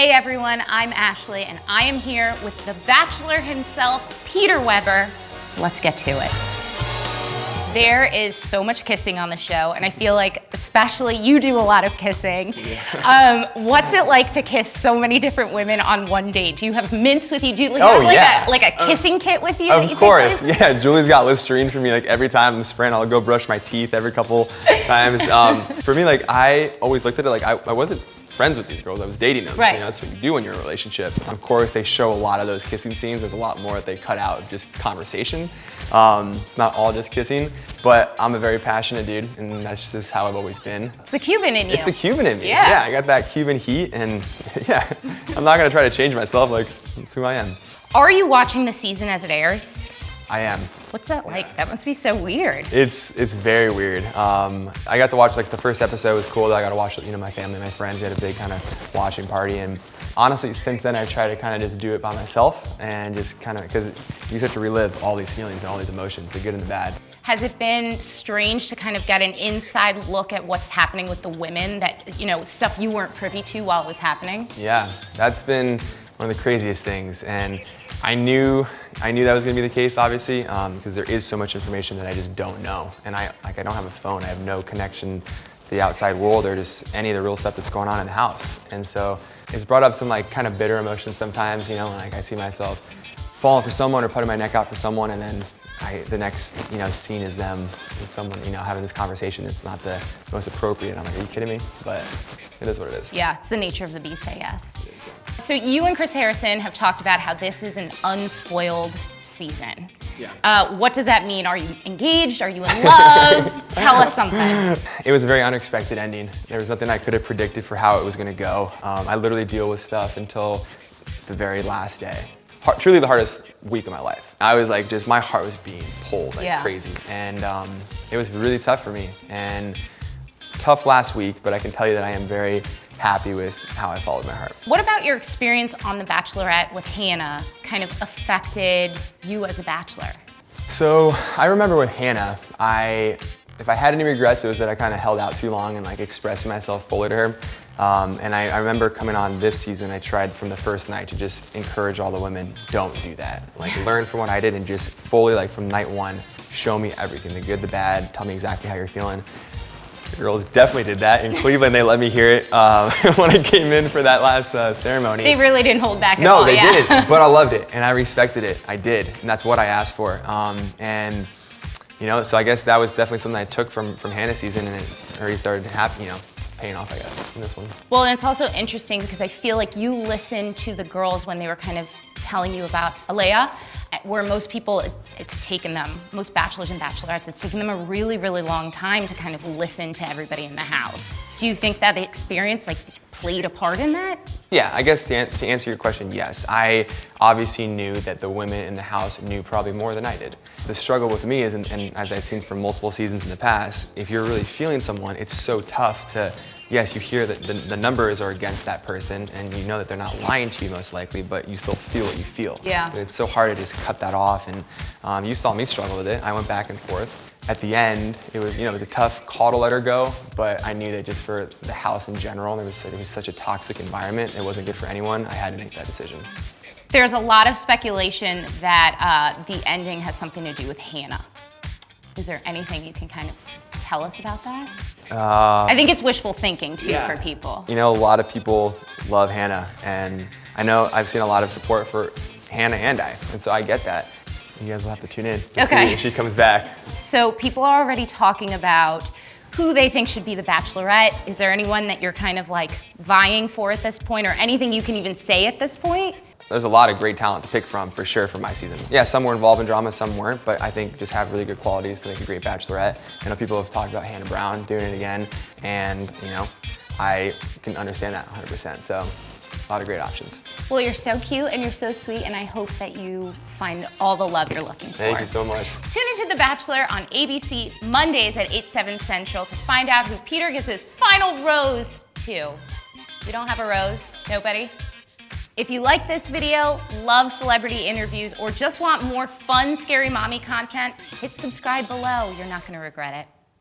Hey everyone, I'm Ashley and I am here with the Bachelor himself, Peter Weber. Let's get to it. There is so much kissing on the show, and I feel like especially you do a lot of kissing. Yeah. What's it like to kiss so many different women on one date? Do you have mints with you? Do you have like a kissing kit with you? Of course, yeah. Julie's got Listerine for me. Like every time I'm spraying, I'll go brush my teeth every couple times. For me, like I always looked at it like I wasn't friends with these girls, I was dating them. Right. You know, that's what you do in your relationship. Of course, they show a lot of those kissing scenes. There's a lot more that they cut out of just conversation. It's not all just kissing, but I'm a very passionate dude, and that's just how I've always been. It's the Cuban in you. It's the Cuban in me. Yeah. I got that Cuban heat, and yeah, I'm not gonna try to change myself. Like, that's who I am. Are you watching the season as it airs? I am. What's that like? That must be so weird. It's very weird. I got to watch, like, the first episode was cool. I got to watch, you know, my family, my friends. We had a big kind of watching party, and honestly, since then I try to kind of just do it by myself and just kind of, because you just have to relive all these feelings and all these emotions, the good and the bad. Has it been strange to kind of get an inside look at what's happening with the women that, you know, stuff you weren't privy to while it was happening? Yeah, that's been one of the craziest things, and I knew that was gonna be the case, obviously, because there is so much information that I just don't know. And I don't have a phone, I have no connection to the outside world or just any of the real stuff that's going on in the house. And so it's brought up some like kind of bitter emotions sometimes, you know, like I see myself falling for someone or putting my neck out for someone, and then the next, you know, scene is them with someone, you know, having this conversation. It's not the most appropriate. I'm like, are you kidding me? But it is what it is. Yeah, it's the nature of the beast, I guess. So you and Chris Harrison have talked about how this is an unspoiled season. Yeah. What does that mean? Are you engaged? Are you in love? Tell us something. It was a very unexpected ending. There was nothing I could have predicted for how it was gonna go. I literally deal with stuff until the very last day. Truly the hardest week of my life. I was like, just my heart was being pulled like crazy. And it was really tough for me. And tough last week, but I can tell you that I am very happy with how I followed my heart. What about your experience on The Bachelorette with Hannah kind of affected you as a bachelor? So I remember with Hannah, if I had any regrets, it was that I kind of held out too long and like expressing myself fully to her. And I remember coming on this season, I tried from the first night to just encourage all the women, don't do that. Like learn from what I did and just fully, like from night one, show me everything, the good, the bad, tell me exactly how you're feeling. The girls definitely did that. In Cleveland, they let me hear it when I came in for that last ceremony. They really didn't hold back at all. No, they didn't, but I loved it and I respected it. I did, and that's what I asked for. And you know, so I guess that was definitely something I took from Hannah's season, and it already started to happen, you know, paying off, I guess, in this one. Well, and it's also interesting because I feel like you listened to the girls when they were kind of telling you about Alea, where most people, it's taken them, most bachelors and bachelorettes, it's taken them a really, really long time to kind of listen to everybody in the house. Do you think that the experience like played a part in that? Yeah, I guess to answer your question, yes. I obviously knew that the women in the house knew probably more than I did. The struggle with me is, and as I've seen from multiple seasons in the past, if you're really feeling someone, it's so tough to, yes, you hear that the numbers are against that person and you know that they're not lying to you most likely, but you still feel what you feel. Yeah. It's so hard to just cut that off, and you saw me struggle with it. I went back and forth. At the end, it was, you know, it was a tough call to let her go, but I knew that just for the house in general, it was such a toxic environment, it wasn't good for anyone, I had to make that decision. There's a lot of speculation that the ending has something to do with Hannah. Is there anything you can kind of tell us about that? I think it's wishful thinking too for people. You know, a lot of people love Hannah, and I know I've seen a lot of support for Hannah and and so I get that. You guys will have to tune in to see if she comes back. So people are already talking about who they think should be the Bachelorette. Is there anyone that you're kind of like vying for at this point, or anything you can even say at this point? There's a lot of great talent to pick from, for sure, for my season. Yeah, some were involved in drama, some weren't, but I think just have really good qualities to make a great Bachelorette. I know people have talked about Hannah Brown doing it again, and you know, I can understand that 100%, so a lot of great options. Well, you're so cute and you're so sweet, and I hope that you find all the love you're looking for. Thank you so much. Tune into The Bachelor on ABC Mondays at 8, 7 Central to find out who Peter gives his final rose to. We don't have a rose? Nobody? If you like this video, love celebrity interviews, or just want more fun, scary mommy content, hit subscribe below. You're not gonna regret it.